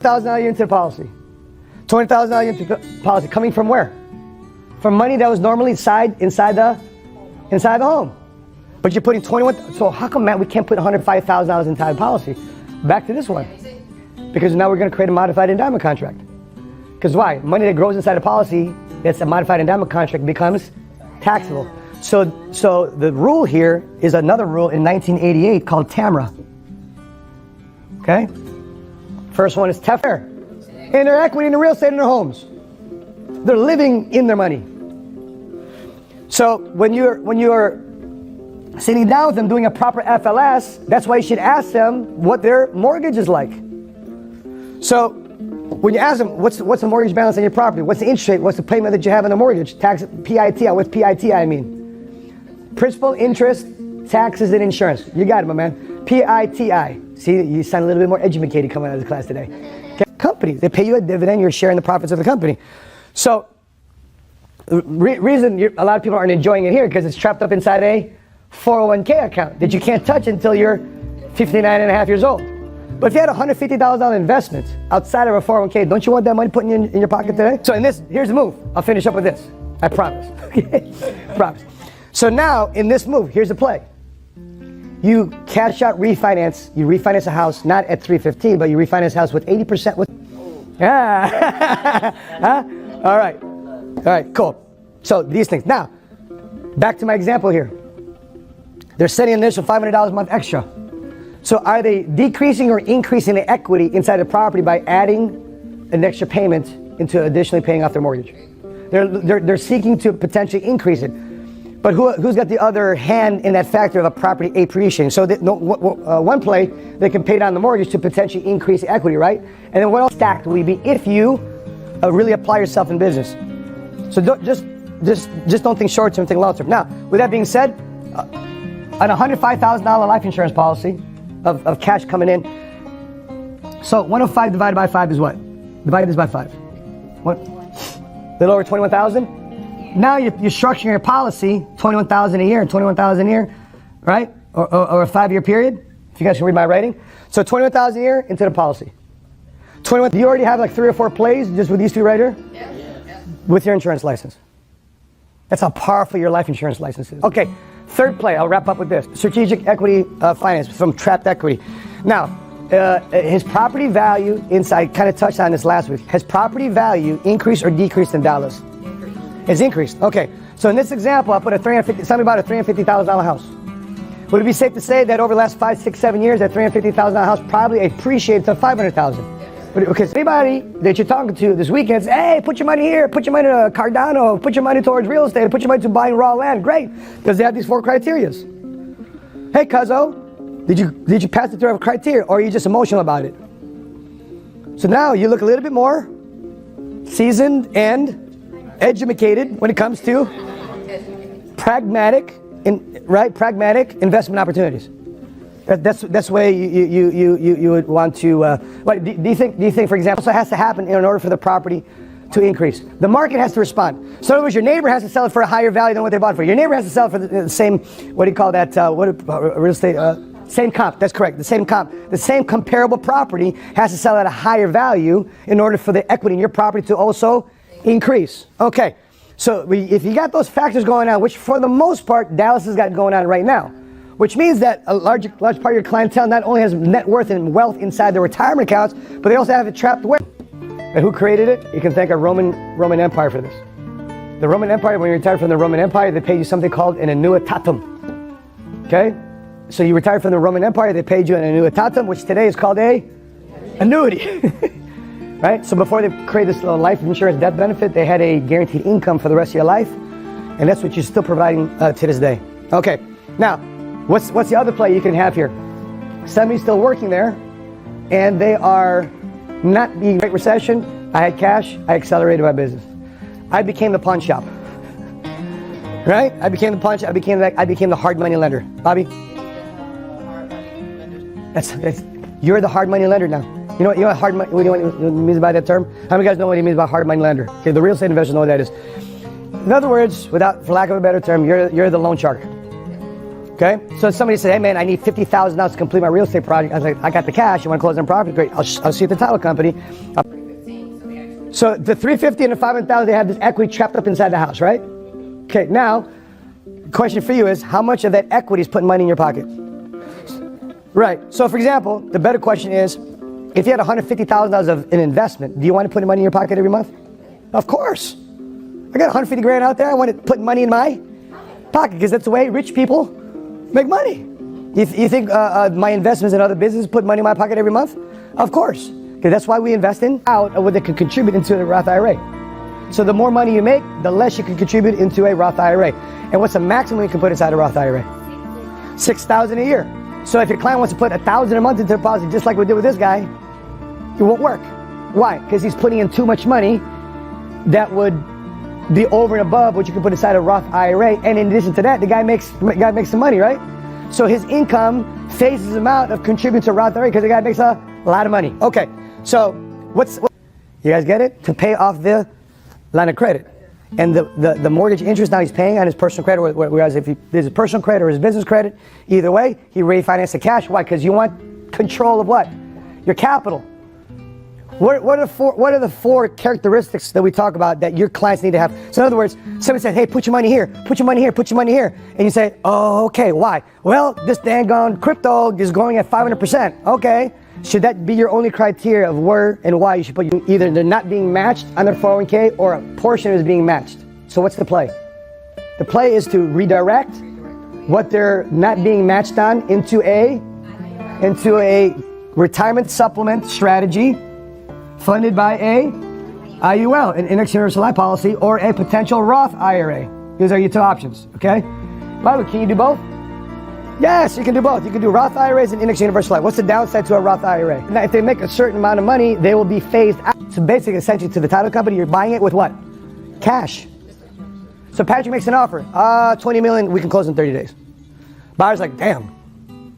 $1,000 into the policy. $20,000 into the policy. Coming from where? From money that was normally inside the home. But you're putting 21. So how come, Matt, we can't put $105,000 inside the policy? Back to this one. Because now we're going to create a modified endowment contract. Because why? Money that grows inside a policy that's a modified endowment contract becomes taxable. So the rule here is another rule in 1988 called TAMRA. Okay? First one is TEFR. In their equity in the real estate in their homes. They're living in their money. So when you're sitting down with them doing a proper FLS, that's why you should ask them what their mortgage is like. So when you ask them, what's the mortgage balance on your property? What's the interest rate? What's the payment that you have on the mortgage? Tax, PITI. What's PITI I mean? Principal, interest, taxes, and insurance. You got it, my man. PITI. See, you sound a little bit more educated coming out of this class today. Okay. Companies, they pay you a dividend, you're sharing the profits of the company. So, the reason a lot of people aren't enjoying it here because it's trapped up inside a 401k account that you can't touch until you're 59 and a half years old. But if you had $150,000 investment outside of a 401k, don't you want that money put in your pocket today? So here's the move. I'll finish up with this. I promise. Promise. So now, in this move, here's the play. You cash out refinance. You refinance a house, not at 315, but you refinance a house with 80% with... Yeah. Huh? All right, cool. So these things. Now, back to my example here. They're setting an initial $500 a month extra. So are they decreasing or increasing the equity inside the property by adding an extra payment into additionally paying off their mortgage? They're seeking to potentially increase it. But who's got the other hand in that factor of a property appreciating? So that, one play, they can pay down the mortgage to potentially increase the equity, right? And then what else stacked will be if you really apply yourself in business. So just don't think short term, think long term. Now, with that being said, an $105,000 life insurance policy of cash coming in. So 105 divided by 5 is what? Divide this by 5. What? A little over 21,000? Now you're structuring your policy, 21,000 a year and 21,000 a year, right? Or a 5-year period, if you guys can read my writing. So 21,000 a year into the policy. 21. Do you already have like 3 or 4 plays just with these 2 right here? Yeah. With your insurance license. That's how powerful your life insurance license is. Okay, third play, I'll wrap up with this. Strategic equity finance from trapped equity. Now, his property value inside, kind of touched on this last week. Has property value increased or decreased in Dallas? It's increased. Okay, so in this example, I'll put something about a $350,000 house. Would it be safe to say that over the last 5, 6, 7 years, that $350,000 house probably appreciated to $500,000? Because anybody that you're talking to this weekend says, hey, put your money here, put your money to Cardano, put your money towards real estate, put your money to buying raw land. Great, because they have these 4 criterias. Hey, cuzzo, did you pass it through a criteria, or are you just emotional about it? So now you look a little bit more seasoned and educated when it comes to pragmatic investment opportunities. That's the way you would want to. Do you think, for example, also has to happen in order for the property to increase? The market has to respond. So in other words, your neighbor has to sell it for a higher value than what they bought for. Your neighbor has to sell it for the same. What do you call that? Real estate? Same comp. That's correct. The same comp. The same comparable property has to sell at a higher value in order for the equity in your property to also increase. Okay. So if you got those factors going on, which for the most part Dallas has got going on right now. Which means that a large part of your clientele not only has net worth and wealth inside their retirement accounts, but they also have it trapped where? And who created it? You can thank our Roman Empire for this. The Roman Empire, when you retired from the Roman Empire, they paid you something called an annuitatum. Okay? So you retired from the Roman Empire, they paid you an annuitatum, which today is called a annuity. Right? So before they created this life insurance death benefit, they had a guaranteed income for the rest of your life. And that's what you're still providing to this day. Okay. Now, what's the other play you can have here? Somebody's still working there, and they are not being Great Recession. I had cash. I accelerated my business. I became the pawn shop. Right? I became the pawn shop. I became the hard money lender. Bobby? You're the hard money lender now. You know what hard money? What do you means by that term? How many of you guys know what he means by hard money lender? Okay, the real estate investors know what that is. In other words, for lack of a better term, you're the loan shark. Okay, so somebody said, hey man, I need $50,000 to complete my real estate project. I was like, I got the cash, you want to close on property? Great, I'll see you at the title company. So the $350,000 and the $500,000, they have this equity trapped up inside the house, right? Okay, now, the question for you is, how much of that equity is putting money in your pocket? Right, so for example, the better question is, if you had $150,000 of an investment, do you want to put money in your pocket every month? Of course. I got 150 grand out there, I want to put money in my pocket, because that's the way rich people make money. You think my investments in other businesses put money in my pocket every month? Of course, because that's why we invest in out of what they can contribute into a Roth IRA. So the more money you make, the less you can contribute into a Roth IRA. And what's the maximum you can put inside a Roth IRA? $6,000 a year. So if your client wants to put $1,000 a month into deposit, just like we did with this guy, it won't work. Why? Because he's putting in too much money that would be over and above what you can put inside a Roth IRA. And in addition to that, the guy makes some money, right? So his income phases him out of contributing to a Roth IRA because the guy makes a lot of money. Okay, so you guys get it? To pay off the line of credit. And the mortgage interest now he's paying on his personal credit, whereas if there's a personal credit or his business credit, either way, he refinanced the cash. Why? Because you want control of what? Your capital. What are the four characteristics that we talk about that your clients need to have? So in other words, somebody said, hey, put your money here, put your money here, put your money here. And you say, oh, okay, why? Well, this dang on crypto is going at 500%. Okay. Should that be your only criteria of where and why you should put either they're not being matched on their 401k or a portion is being matched? So what's the play? The play is to redirect what they're not being matched on into a retirement supplement strategy funded by a IUL, an Index Universal Life Policy, or a potential Roth IRA. These are your two options, okay? By the way, can you do both? Yes, you can do both. You can do Roth IRAs and Index Universal Life. What's the downside to a Roth IRA? Now, if they make a certain amount of money, they will be phased out. So basically, essentially, to the title company, you're buying it with what? Cash. So Patrick makes an offer. $20 million, we can close in 30 days. Buyer's like, damn,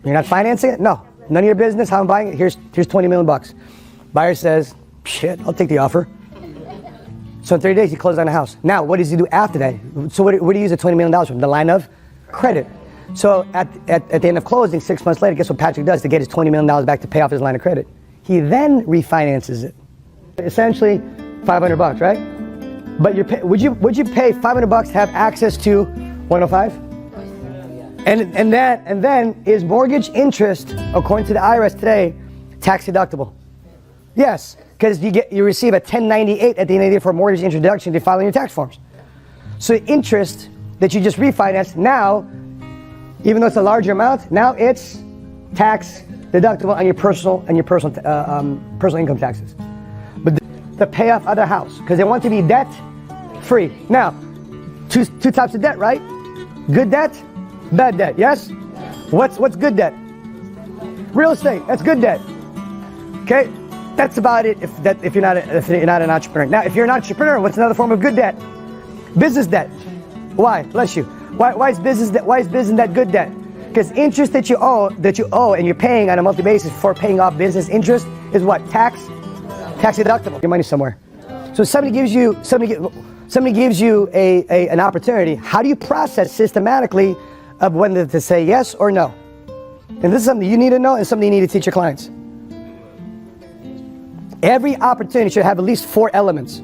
you're not financing it? No, none of your business, how I'm buying it, here's $20 million bucks. Buyer says, shit, I'll take the offer. So in 30 days, he closes on the house. Now, what does he do after that? So what do you use the $20 million from? The line of credit. So at the end of closing, 6 months later, guess what Patrick does to get his $20 million back to pay off his line of credit? He then refinances it. Essentially, $500, right? But would you pay $500 to have access to 105? And then is mortgage interest, according to the IRS today, tax deductible? Yes, because you receive a 1098 at the end of the year for mortgage introduction to filing your tax forms. So interest that you just refinanced now, even though it's a larger amount, now it's tax deductible on your personal income taxes. But the payoff of the house, because they want to be debt free. Now, two types of debt, right? Good debt, bad debt. Yes? What's good debt? Real estate. That's good debt. Okay. That's about it if you're not an entrepreneur. Now, if you're an entrepreneur, what's another form of good debt? Business debt. Why? Bless you. Why is business debt good debt? Because interest that you owe and you're paying on a monthly basis for paying off business interest is what? Tax deductible. Your money somewhere. So somebody gives you an opportunity. How do you process systematically of whether to say yes or no? And this is something you need to know and something you need to teach your clients. Every opportunity should have at least 4 elements.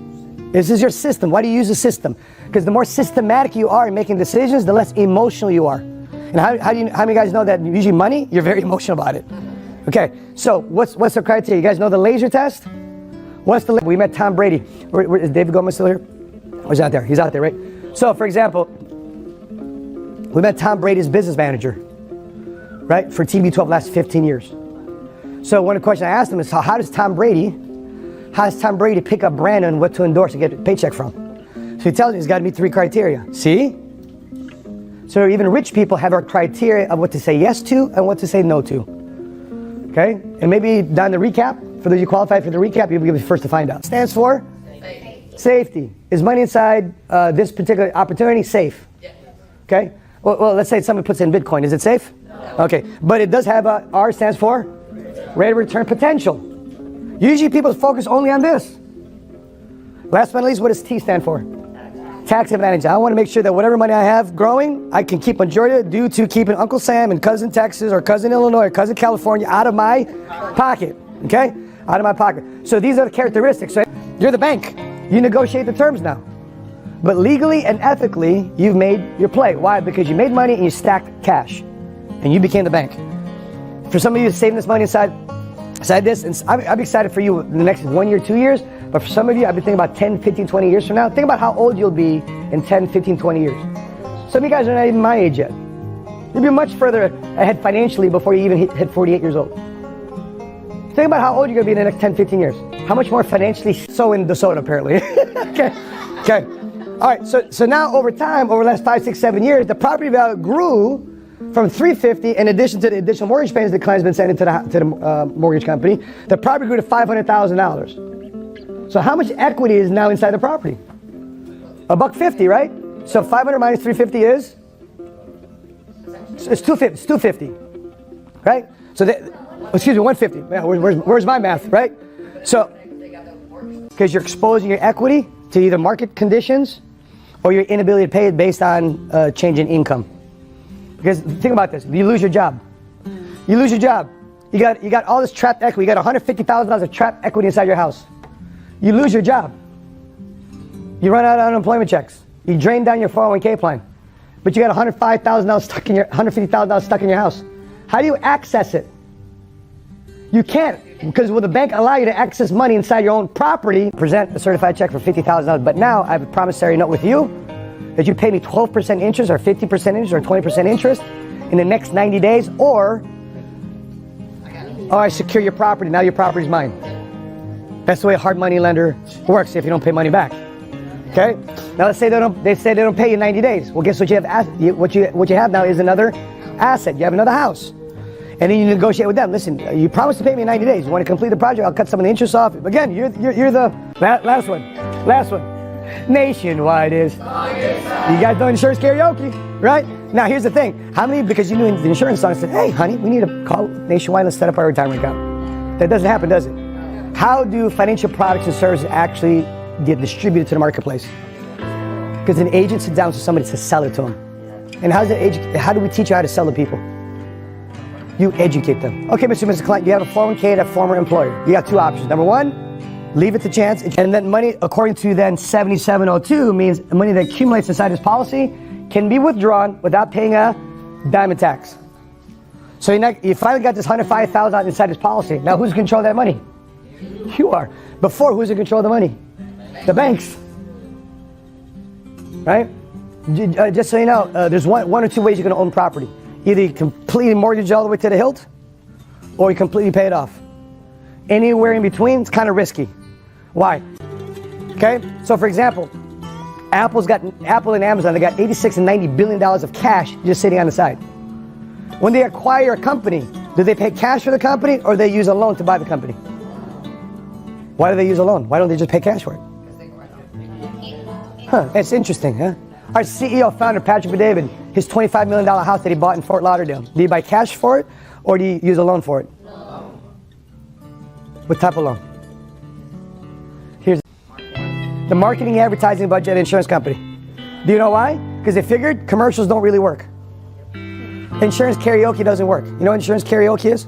This is your system. Why do you use a system? Because the more systematic you are in making decisions, the less emotional you are. And how many guys know that usually money, you're very emotional about it? Okay, so what's the criteria? You guys know the laser test? We met Tom Brady. Is David Gomez still here? Or is he out there? He's out there, right? So for example, we met Tom Brady's business manager, right? For TB12 last 15 years. So one of the questions I asked him is, how does Tom Brady pick up Brandon and what to endorse and get a paycheck from? So he tells me he's got to meet 3 criteria. See? So even rich people have our criteria of what to say yes to and what to say no to. Okay? And maybe down the recap, for those you qualify for the recap, you'll be the first to find out. Stands for? Safety. Is money inside this particular opportunity safe? Okay? Well, let's say somebody puts in Bitcoin. Is it safe? No. Okay. But it does have a R stands for? Rate of return potential. Usually people focus only on this. Last but not least, what does T stand for? tax advantage. I want to make sure that whatever money I have growing, I can keep majority of it due to keeping Uncle Sam and cousin Texas or cousin Illinois or cousin California out of my pocket, okay? Out of my pocket. So these are the characteristics. So you're the bank. You negotiate the terms now. But legally and ethically, you've made your play. Why? Because you made money and you stacked cash. And you became the bank. For some of you saving this money inside this, and I'm excited for you in the next 1 year, 2 years, but for some of you, I've been thinking about 10, 15, 20 years from now. Think about how old you'll be in 10, 15, 20 years. Some of you guys are not even my age yet. You'll be much further ahead financially before you even hit 48 years old. Think about how old you're going to be in the next 10, 15 years. How much more financially so in the soda, apparently. Okay. All right, so now over time, over the last 5, 6, 7 years, the property value grew from $350 in addition to the additional mortgage payments the client's been sending to the mortgage company. The property grew to $500,000. So how much equity is now inside the property? $150, right? So 500 minus 350 is? It's 250. It's 250, right? So excuse me, 150. Man, where's my math, right? So because you're exposing your equity to either market conditions or your inability to pay it based on change in income. Because think about this: you lose your job. You lose your job. You got all this trapped equity. You got $150,000 of trapped equity inside your house. You lose your job. You run out of unemployment checks. You drain down your 401k plan, but you got $150,000 stuck in your house. How do you access it? You can't, because will the bank allow you to access money inside your own property? Present a certified check for $50,000, but now I have a promissory note with you that you pay me 12% interest or 50% interest or 20% interest in the next 90 days, or I secure your property. Now your property's mine. That's the way a hard money lender works if you don't pay money back. Okay? Now let's say they say they don't pay you 90 days. Well, guess what you have? What you have now is another asset. You have another house. And then you negotiate with them. Listen, you promised to pay me in 90 days. You want to complete the project? I'll cut some of the interest off. Again, you're the last one. Nationwide is. You guys know insurance karaoke, right? Now here's the thing. How many, because you knew the insurance song, said, hey honey, we need to call Nationwide and set up our retirement account. That doesn't happen, does it? How do financial products and services actually get distributed to the marketplace? Because an agent sits down with somebody to sell it to them. And how do we teach you how to sell to people? You educate them. Okay, Mr. Client, you have a 401k at a former employer. You got two options. Number one, leave it to chance. And then money, according to then 7702, means money that accumulates inside this policy can be withdrawn without paying a dime in tax. So you finally got this $105,000 inside this policy. Now who's in control of that money? You are. Before, who's in control of the money? The banks. Right? Just so you know, there's one or two ways you're going to own property. Either you completely mortgage all the way to the hilt, or you completely pay it off. Anywhere in between, it's kind of risky. Why? Okay? So for example, Apple and Amazon, they got $86 and $90 billion of cash just sitting on the side. When they acquire a company, do they pay cash for the company, or they use a loan to buy the company? Why do they use a loan? Why don't they just pay cash for it? Huh, it's interesting, huh? Our CEO, founder, Patrick David, his $25 million house that he bought in Fort Lauderdale, do you buy cash for it, or do you use a loan for it? What type of loan? Here's the marketing advertising budget at insurance company. Do you know why? Because they figured commercials don't really work. Insurance karaoke doesn't work. You know what insurance karaoke is?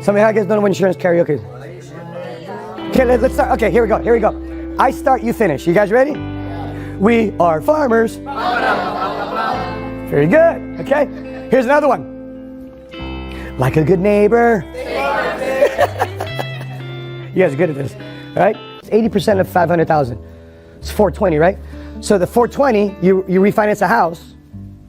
Some of you guys don't know what insurance karaoke is. Okay, let's start. Okay, here we go. I start, you finish. You guys ready? We are farmers. Very good. Okay, here's another one. Like a good neighbor. You guys are good at this, right? It's 80% of 500,000. It's 420, right? So the 420, you refinance a house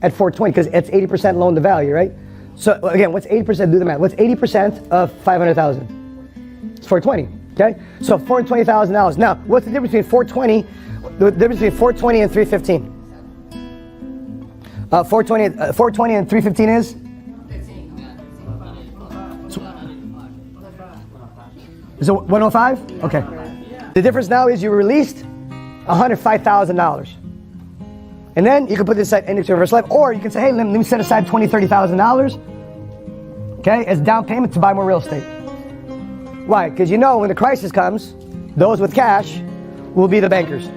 at 420 because it's 80% loan to value, right? So again, what's 80%? Do the math. What's 80% of 500,000? It's 420. Okay, so $420,000. Now, what's the difference between 420? The difference between 420 and 315. 420 and 315 is? Is it 105? Okay. The difference now is you released $105,000. And then you can put this aside into reverse life, or you can say, hey, let me set aside $20,000, $30,000, okay, as down payment to buy more real estate. Why? Because you know when the crisis comes, those with cash will be the bankers.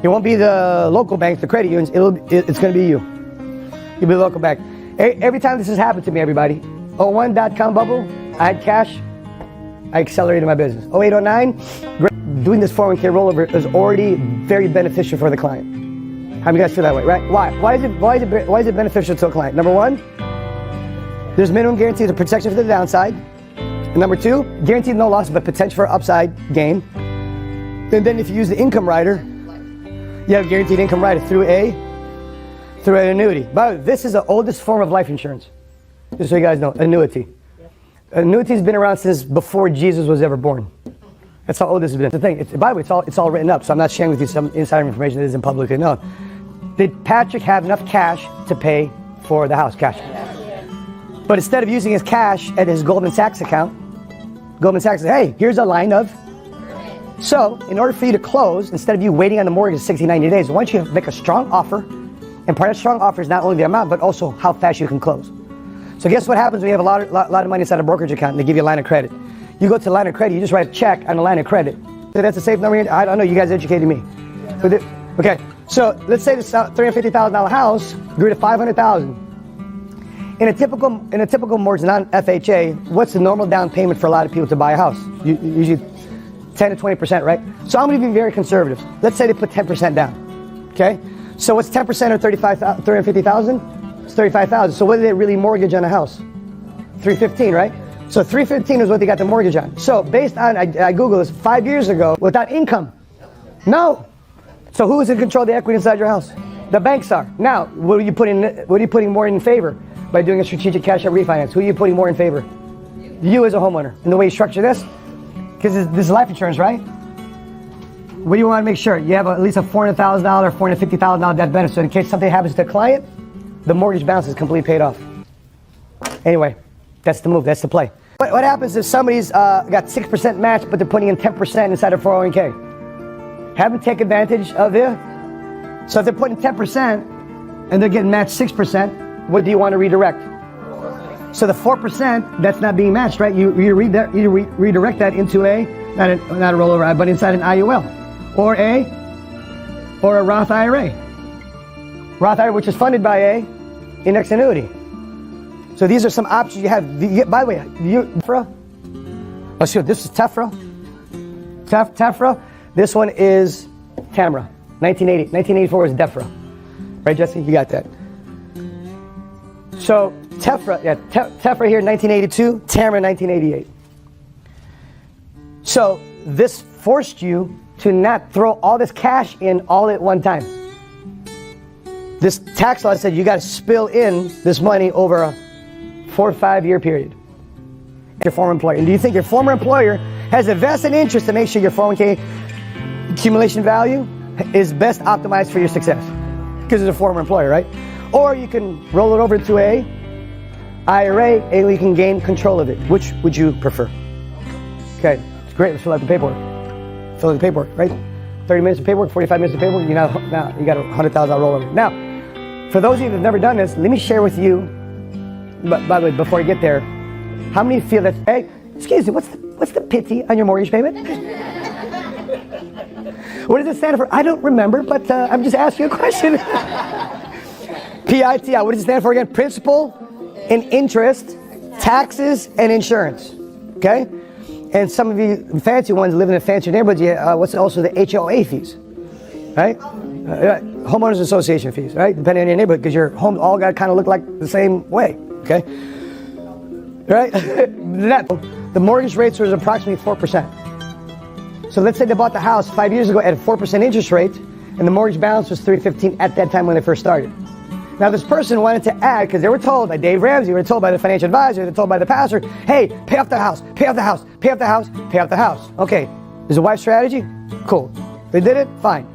It won't be the local banks, the credit unions. It's going to be you. You'll be the local bank. Every time this has happened to me, everybody, 01.com bubble, I had cash, I accelerated my business. 08, 09, doing this 401k rollover is already very beneficial for the client. How many guys feel that way, right? Why is it beneficial to a client? Number one, there's minimum guarantees of protection for the downside. And number two, guaranteed no loss, but potential for upside gain. And then if you use the income rider, you have guaranteed income rider through an annuity. By the way, this is the oldest form of life insurance. Just so you guys know, annuity. Annuity's been around since before Jesus was ever born. That's how old this has been. The thing, by the way, it's all written up, so I'm not sharing with you some insider information that isn't publicly known. Did Patrick have enough cash to pay for the house? Cash. But instead of using his cash at his Goldman Sachs account, Goldman Sachs said, hey, here's a line of. So, in order for you to close, instead of you waiting on the mortgage 60, 90 days, why don't you make a strong offer? And part of that strong offer is not only the amount, but also how fast you can close. So guess what happens when you have a lot of money inside a brokerage account and they give you a line of credit? You go to the line of credit, you just write a check on the line of credit. So that's a safe number? I don't know, you guys educated me. Okay, so let's say this $350,000 house grew to $500,000. In a typical mortgage, non-FHA, what's the normal down payment for a lot of people to buy a house? Usually 10 to 20%, right? So I'm going to be very conservative. Let's say they put 10% down, okay? So what's 10% of $350,000? It's $35,000. So what did they really mortgage on a house? $315,000, right? So $315,000 is what they got the mortgage on. So based on, I Googled this 5 years ago, without income. No. So who is in control of the equity inside your house? The banks are. Now, what are you putting more in favor by doing a strategic cash out refinance? Who are you putting more in favor? You as a homeowner. And the way you structure this, because this is life insurance, right? What do you want to make sure? You have at least a $400,000, $450,000 death benefit. So in case something happens to the client, the mortgage balance is completely paid off. Anyway, that's the move, that's the play. What happens if somebody's got 6% match, but they're putting in 10% inside their 401k? Have them take advantage of it. So if they're putting 10% and they're getting matched 6%, what do you want to redirect? So the 4% that's not being matched, right? You redirect that into not a rollover, but inside an IUL or a Roth IRA. Roth IRA, which is funded by a index annuity. So these are some options you have. By the way, let's see, this is Tefra. Tefra. This one is Tamra. 1980. 1984 is Defra. Right, Jesse? You got that. So Tefra here, 1982. Tamra, 1988. So this forced you to not throw all this cash in all at one time. This tax law said you got to spill in this money over a 4 or 5 year period. Your former employer. And do you think your former employer has a vested interest to make sure your 401k accumulation value is best optimized for your success? Because it's a former employer, right? Or you can roll it over to a IRA and you can gain control of it. Which would you prefer? Okay, it's great. Let's fill out the paperwork. Fill out the paperwork, right? 30 minutes of paperwork, 45 minutes of paperwork. Now you got a $100,000 rollover. Now, for those of you that have never done this, let me share with you. But by the way, before I get there, how many feel that? Hey, excuse me, what's the pity on your mortgage payment? What does it stand for? I don't remember, but I'm just asking a question. PITI. What does it stand for again? Principal and interest, taxes, and insurance. Okay. And some of you fancy ones live in a fancy neighborhood. What's also the HOA fees, right? Homeowners Association fees, right? Depending on your neighborhood, because your homes all got to kind of look like the same way. Okay. Right? The mortgage rates was approximately 4%. So let's say they bought the house 5 years ago at a 4% interest rate, and the mortgage balance was $315 at that time when they first started. Now this person wanted to add, because they were told by Dave Ramsey, they were told by the financial advisor, they were told by the pastor, hey, pay off the house, pay off the house, pay off the house, pay off the house. Okay, is a wise strategy? Cool. They did it? Fine.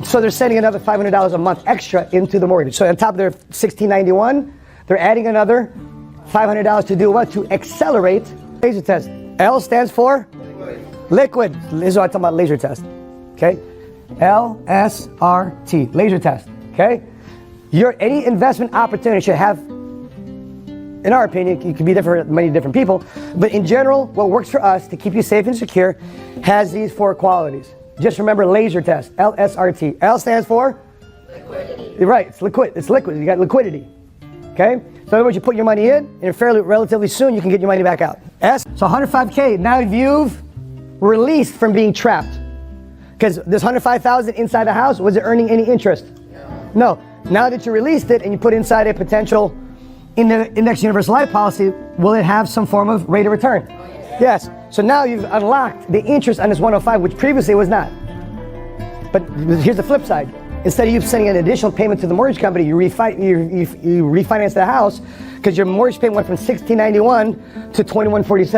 So they're sending another $500 a month extra into the mortgage. So on top of their $1,691, they're adding another $500 to do what? To accelerate laser test. L stands for? Liquid. This is what I'm talking about, laser test. Okay? LSRT, laser test. Okay? Any investment opportunity should have, in our opinion, it can be different for many different people, but in general, what works for us to keep you safe and secure has these 4 qualities. Just remember laser test, LSRT. L stands for? Liquidity. Right, it's liquid. It's liquid. You got liquidity. Okay? So in other words, you put your money in, and relatively soon you can get your money back out. S. So 105K. Now you've released from being trapped. Because this 105,000 inside the house, was it earning any interest? No. Now that you released it and you put inside a potential in the Index Universal Life policy, will it have some form of rate of return? Yes. So now you've unlocked the interest on this 105, which previously was not. But here's the flip side. Instead of you sending an additional payment to the mortgage company, you refinance the house because your mortgage payment went from $1,691 to $2,147.